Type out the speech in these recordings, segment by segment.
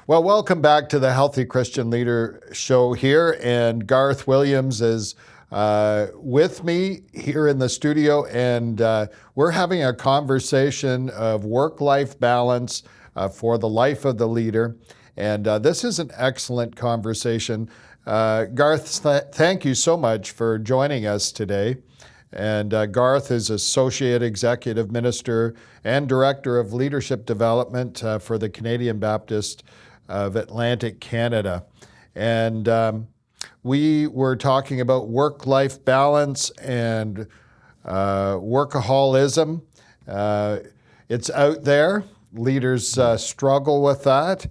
Well, welcome back to the Healthy Christian Leader Show here. And Garth Williams is with me here in the studio. And we're having a conversation of work-life balance for the life of the leader. And this is an excellent conversation. Garth, thank you so much for joining us today. And Garth is Associate Executive Minister and Director of Leadership Development for the Canadian Baptist of Atlantic Canada. And we were talking about work-life balance and workaholism. It's out there. Leaders struggle with that.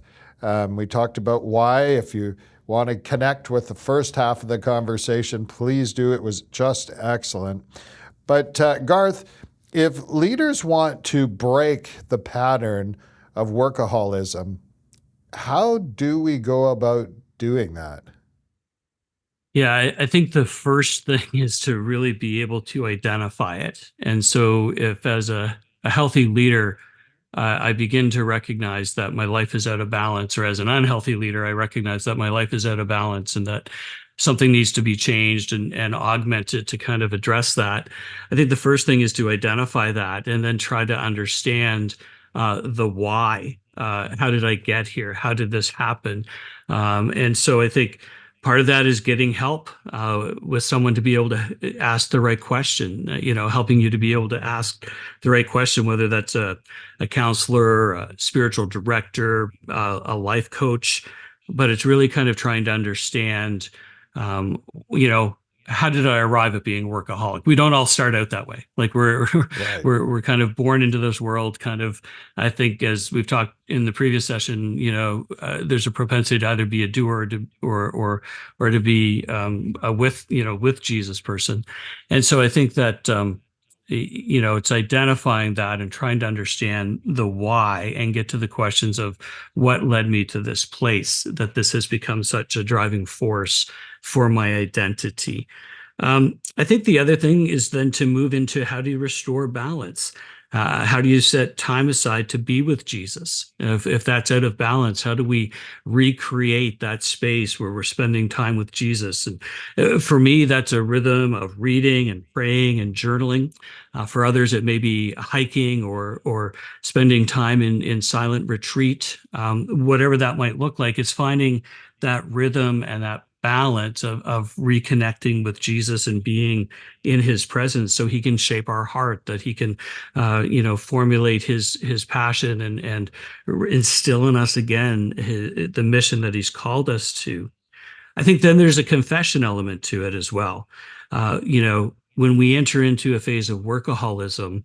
We talked about why. If you want to connect with the first half of the conversation, please do. It was just excellent. But Garth, if leaders want to break the pattern of workaholism, how do we go about doing that? Yeah, I think the first thing is to really be able to identify it. And so, if as a healthy leader, I begin to recognize that my life is out of balance, or as an unhealthy leader, I recognize that my life is out of balance and that something needs to be changed and augmented to kind of address that. I think the first thing is to identify that and then try to understand the why. How did I get here? How did this happen? And so I think part of that is getting help with someone to be able to ask the right question, helping you to be able to ask the right question, whether that's a counselor, a spiritual director, a life coach. But it's really kind of trying to understand, um, you know, how did I arrive at being a workaholic? We don't all start out that way. Like we're Right. we're kind of born into this world. Kind of, I think, as we've talked in the previous session, there's a propensity to either be a doer or to be a with Jesus person. And so I think that it's identifying that and trying to understand the why and get to the questions of what led me to this place, that this has become such a driving force for my identity. I think the other thing is then to move into how do you restore balance? How do you set time aside to be with Jesus? If that's out of balance, how do we recreate that space where we're spending time with Jesus? And for me, that's a rhythm of reading and praying and journaling. For others, it may be hiking or spending time in silent retreat. Whatever that might look like, it's finding that rhythm and that balance of reconnecting with Jesus and being in his presence so he can shape our heart, that he can formulate his passion and instill in us again the mission that he's called us to. I think then there's a confession element to it as well. When we enter into a phase of workaholism,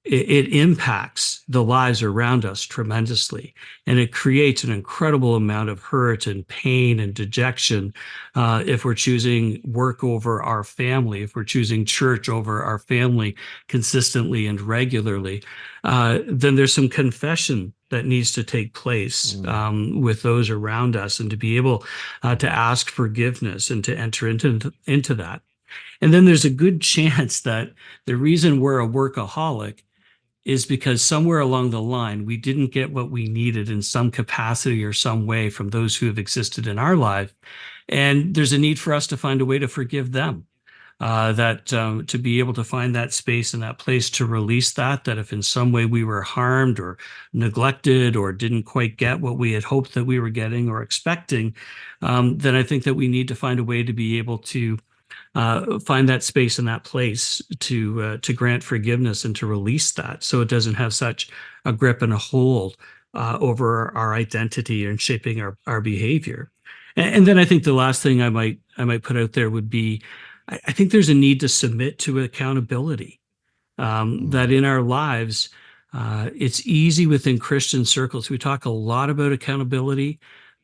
it impacts the lives around us tremendously, and it creates an incredible amount of hurt and pain and dejection. If we're choosing work over our family, if we're choosing church over our family consistently and regularly, then there's some confession that needs to take place with those around us, and to be able to ask forgiveness and to enter into that. And then there's a good chance that the reason we're a workaholic is because somewhere along the line, we didn't get what we needed in some capacity or some way from those who have existed in our life. And there's a need for us to find a way to forgive them. To be able to find that space and that place to release that if in some way we were harmed or neglected or didn't quite get what we had hoped that we were getting or expecting, then I think that we need to find a way to be able to find that space and that place to grant forgiveness and to release that, so it doesn't have such a grip and a hold over our identity and shaping our behavior. And then I think the last thing I might put out there would be, I think there's a need to submit to accountability. That in our lives, it's easy within Christian circles. We talk a lot about accountability,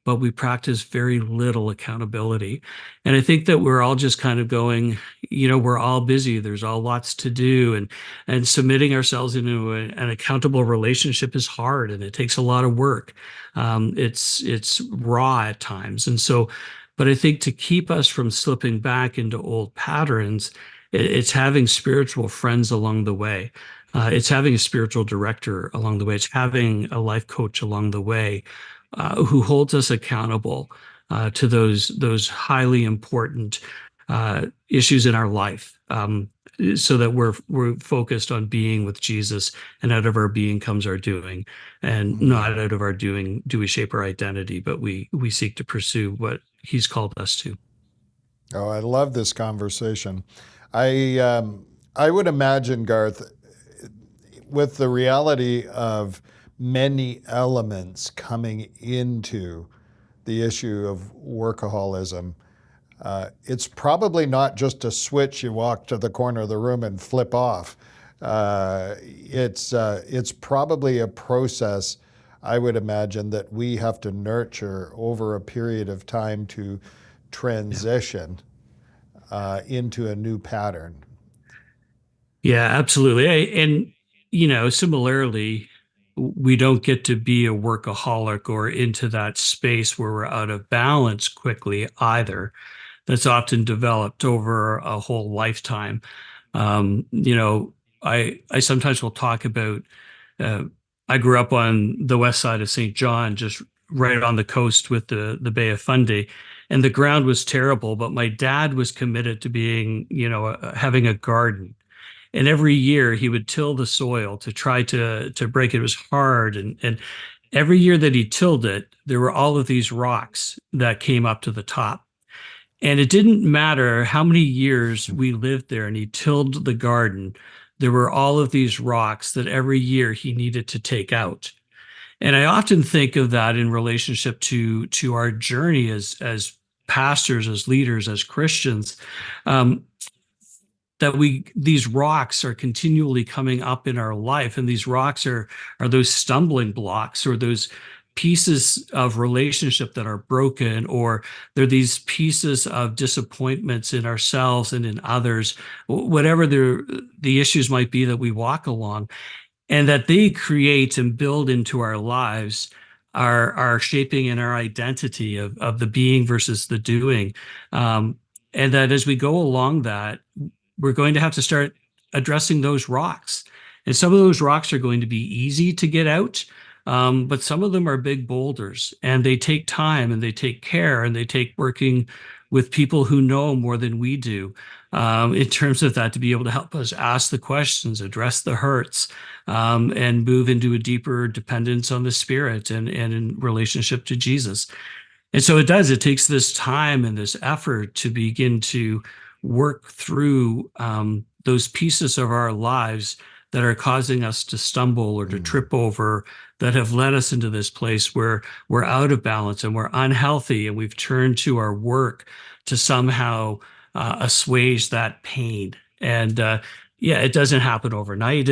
but we practice very little accountability. And I think that we're all just kind of going, we're all busy. There's all lots to do. And submitting ourselves into an accountable relationship is hard, and it takes a lot of work. It's raw at times. And so, but I think to keep us from slipping back into old patterns, it's having spiritual friends along the way. It's having a spiritual director along the way. It's having a life coach along the way who holds us accountable to those highly important issues in our life, so that we're focused on being with Jesus, and out of our being comes our doing, and Mm. not out of our doing do we shape our identity, but we seek to pursue what He's called us to. Oh, I love this conversation. I would imagine, Garth, with the reality of many elements coming into the issue of workaholism, it's probably not just a switch you walk to the corner of the room and flip off. It's probably a process, I would imagine, that we have to nurture over a period of time to Yeah. transition into a new pattern. Yeah, absolutely. And, similarly, we don't get to be a workaholic or into that space where we're out of balance quickly either. That's often developed over a whole lifetime. Um, you know, I sometimes will talk about, uh, I grew up on the west side of St. John, just right on the coast with the Bay of Fundy. And the ground was terrible, but my dad was committed to being, having a garden, and every year he would till the soil to try to break it. It was hard, and every year that he tilled it, there were all of these rocks that came up to the top. And it didn't matter how many years we lived there and he tilled the garden, there were all of these rocks that every year he needed to take out. And I often think of that in relationship to our journey as pastors, as leaders, as Christians. Um, that these rocks are continually coming up in our life, and these rocks are those stumbling blocks, or those pieces of relationship that are broken, or they're these pieces of disappointments in ourselves and in others, whatever the issues might be that we walk along, and that they create and build into our lives our shaping and our identity of the being versus the doing. And that as we go along that, we're going to have to start addressing those rocks. And some of those rocks are going to be easy to get out, but some of them are big boulders, and they take time and they take care and they take working with people who know more than we do, in terms of that, to be able to help us ask the questions, address the hurts, and move into a deeper dependence on the Spirit and in relationship to Jesus. And so it takes this time and this effort to begin to work through those pieces of our lives that are causing us to stumble or to Mm. trip over, that have led us into this place where we're out of balance and we're unhealthy, and we've turned to our work to somehow assuage that pain. And yeah, it doesn't happen overnight.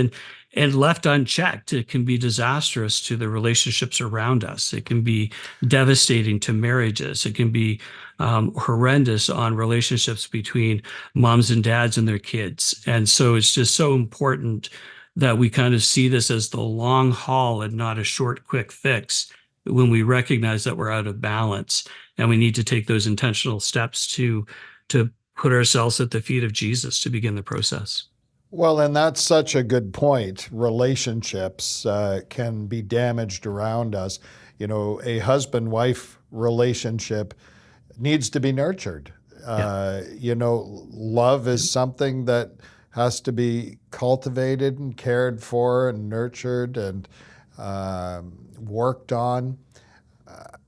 And left unchecked, it can be disastrous to the relationships around us. It can be devastating to marriages. It can be horrendous on relationships between moms and dads and their kids. And so it's just so important that we kind of see this as the long haul and not a short, quick fix, when we recognize that we're out of balance, and we need to take those intentional steps to put ourselves at the feet of Jesus to begin the process. Well, and that's such a good point. Relationships can be damaged around us. You know, a husband wife relationship needs to be nurtured. Yeah. Love is something that has to be cultivated and cared for and nurtured and worked on.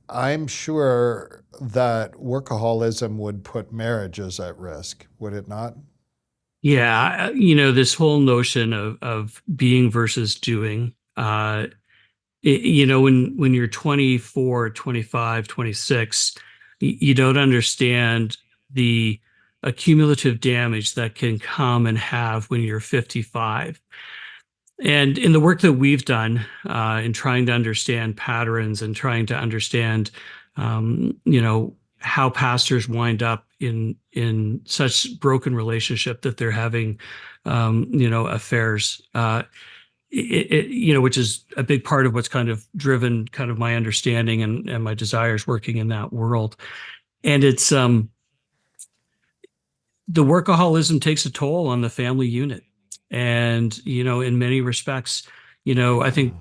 I'm sure that workaholism would put marriages at risk, would it not? Yeah, this whole notion of being versus doing. When you're 24, 25, 26, you don't understand the accumulative damage that can come and have when you're 55. And in the work that we've done, in trying to understand patterns and trying to understand, how pastors wind up in such broken relationship that they're having, affairs, which is a big part of what's kind of driven kind of my understanding and my desires working in that world. And it's the workaholism takes a toll on the family unit. And, in many respects, I think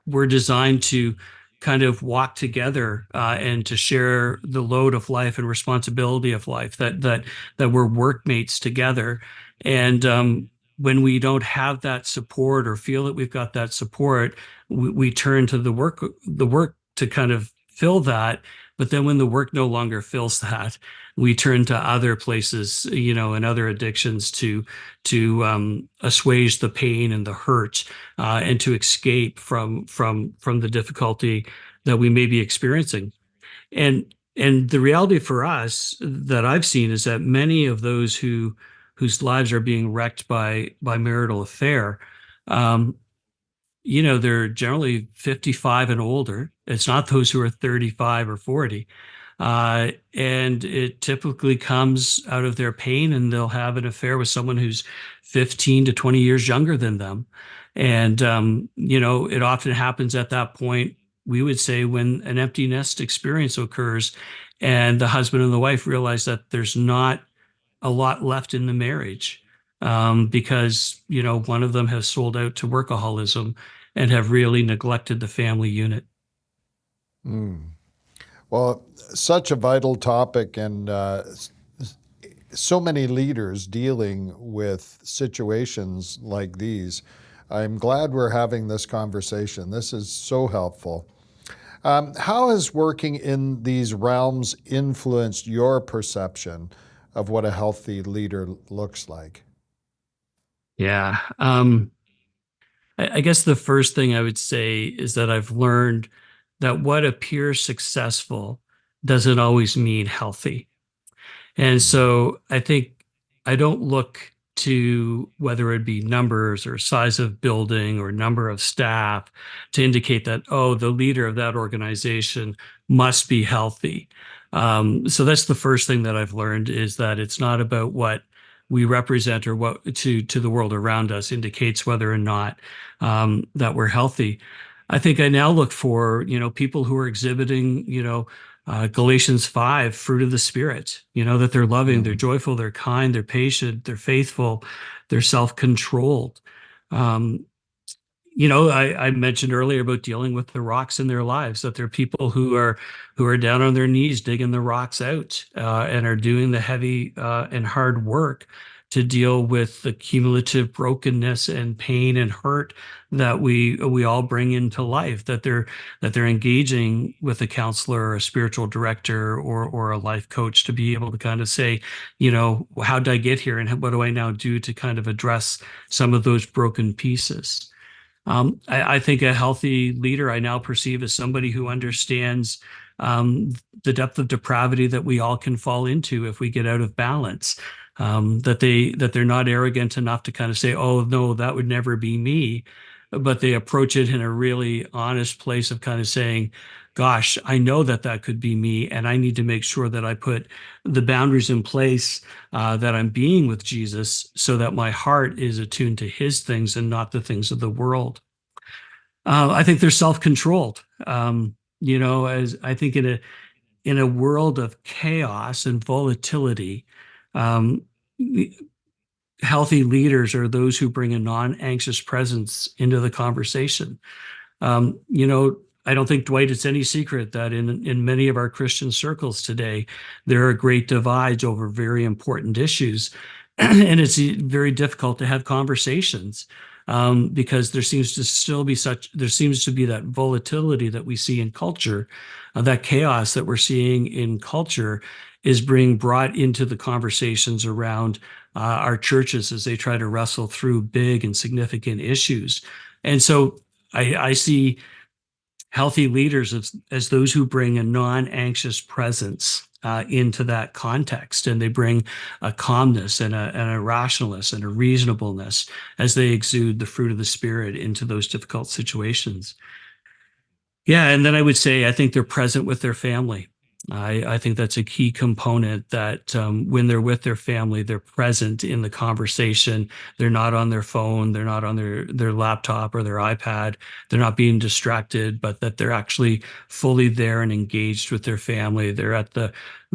we're designed to kind of walk together and to share the load of life and responsibility of life, that we're workmates together. And when we don't have that support or feel that we've got that support, we turn to the work to kind of fill that. But then when the work no longer fills that, we turn to other places, and other addictions to assuage the pain and the hurt, and to escape from the difficulty that we may be experiencing. And the reality for us that I've seen is that many of those whose lives are being wrecked by marital affair, um, they're generally 55 and older. It's not those who are 35 or 40. And it typically comes out of their pain, and they'll have an affair with someone who's 15 to 20 years younger than them. And, it often happens at that point, we would say, when an empty nest experience occurs and the husband and the wife realize that there's not a lot left in the marriage, because, one of them has sold out to workaholism and have really neglected the family unit. Mm. Well, such a vital topic, and so many leaders dealing with situations like these. I'm glad we're having this conversation. This is so helpful. How has working in these realms influenced your perception of what a healthy leader looks like? Yeah. I guess the first thing I would say is that I've learned that what appears successful doesn't always mean healthy. And so I think I don't look to whether it be numbers or size of building or number of staff to indicate that, oh, the leader of that organization must be healthy. So that's the first thing that I've learned, is that it's not about what we represent or what to the world around us indicates whether or not that we're healthy. I think I now look for, people who are exhibiting, Galatians 5, fruit of the Spirit, that they're loving, they're joyful, they're kind, they're patient, they're faithful, they're self-controlled. Um, I mentioned earlier about dealing with the rocks in their lives, that they're people who are down on their knees digging the rocks out, and are doing the heavy and hard work to deal with the cumulative brokenness and pain and hurt that we all bring into life. That they're engaging with a counselor or a spiritual director or a life coach to be able to kind of say, how did I get here, and what do I now do to kind of address some of those broken pieces. I think a healthy leader I now perceive as somebody who understands the depth of depravity that we all can fall into if we get out of balance. That they're not arrogant enough to kind of say, "Oh no, that would never be me," but they approach it in a really honest place of kind of saying, "Gosh, I know that could be me, and I need to make sure that I put the boundaries in place, that I'm being with Jesus, so that my heart is attuned to His things and not the things of the world." I think they're self-controlled. As I think in a world of chaos and volatility, um, healthy leaders are those who bring a non-anxious presence into the conversation. Um, you know, I don't think, Dwight, it's any secret that in many of our Christian circles today, there are great divides over very important issues, and it's very difficult to have conversations, because there seems to be that volatility that we see in culture, that chaos that we're seeing in culture is being brought into the conversations around our churches as they try to wrestle through big and significant issues. And so I see healthy leaders as those who bring a non-anxious presence into that context, and they bring a calmness and a rationalness and a reasonableness as they exude the fruit of the Spirit into those difficult situations. Yeah, and then I would say I think they're present with their family. I think that's a key component, that when they're with their family, they're present in the conversation. They're not on their phone. They're not on their laptop or their iPad. They're not being distracted, but that they're actually fully there and engaged with their family. They're at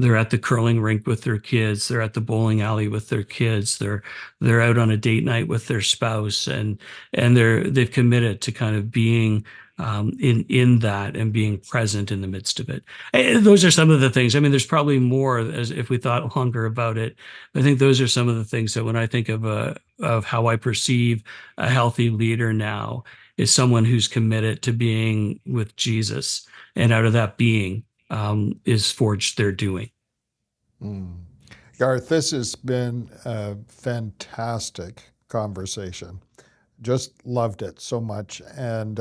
They're at the curling rink with their kids. They're at the bowling alley with their kids. They're out on a date night with their spouse, and they've committed to kind of being in that and being present in the midst of it. And those are some of the things. I mean, there's probably more as if we thought longer about it. I think those are some of the things that when I think of how I perceive a healthy leader now is someone who's committed to being with Jesus, and out of that being is forged their doing. Garth, this has been a fantastic conversation. Just loved it so much. And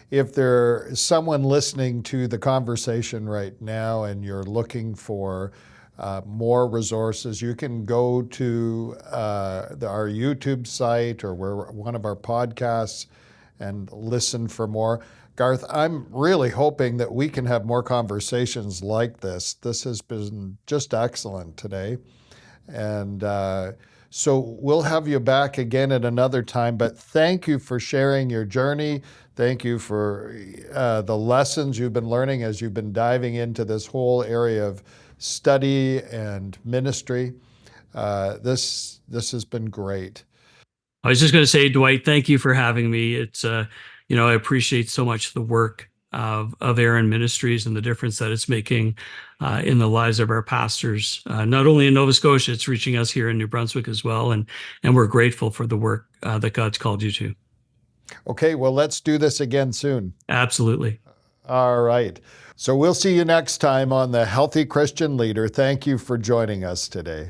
if there's someone listening to the conversation right now and you're looking for more resources, you can go to our YouTube site or one of our podcasts and listen for more. Garth, I'm really hoping that we can have more conversations like this. This has been just excellent today. And so we'll have you back again at another time, but thank you for sharing your journey. Thank you for the lessons you've been learning as you've been diving into this whole area of study and ministry. This has been great. I was just going to say, Dwight, thank you for having me. It's, I appreciate so much the work of Aaron Ministries and the difference that it's making in the lives of our pastors, not only in Nova Scotia, it's reaching us here in New Brunswick as well. And we're grateful for the work that God's called you to. Okay, well, let's do this again soon. Absolutely. All right. So we'll see you next time on The Healthy Christian Leader. Thank you for joining us today.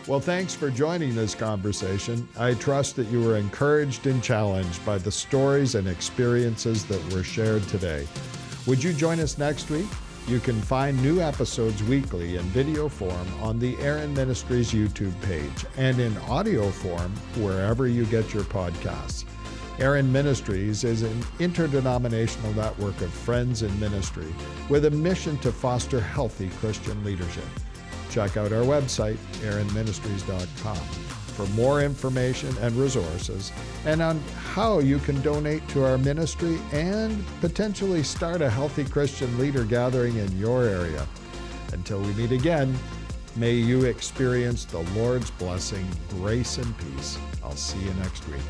Well, thanks for joining this conversation. I trust that you were encouraged and challenged by the stories and experiences that were shared today. Would you join us next week? You can find new episodes weekly in video form on the Aaron Ministries YouTube page and in audio form wherever you get your podcasts. Aaron Ministries is an interdenominational network of friends in ministry with a mission to foster healthy Christian leadership. Check out our website, aaronministries.com, for more information and resources and on how you can donate to our ministry and potentially start a healthy Christian leader gathering in your area. Until we meet again, may you experience the Lord's blessing, grace, and peace. I'll see you next week.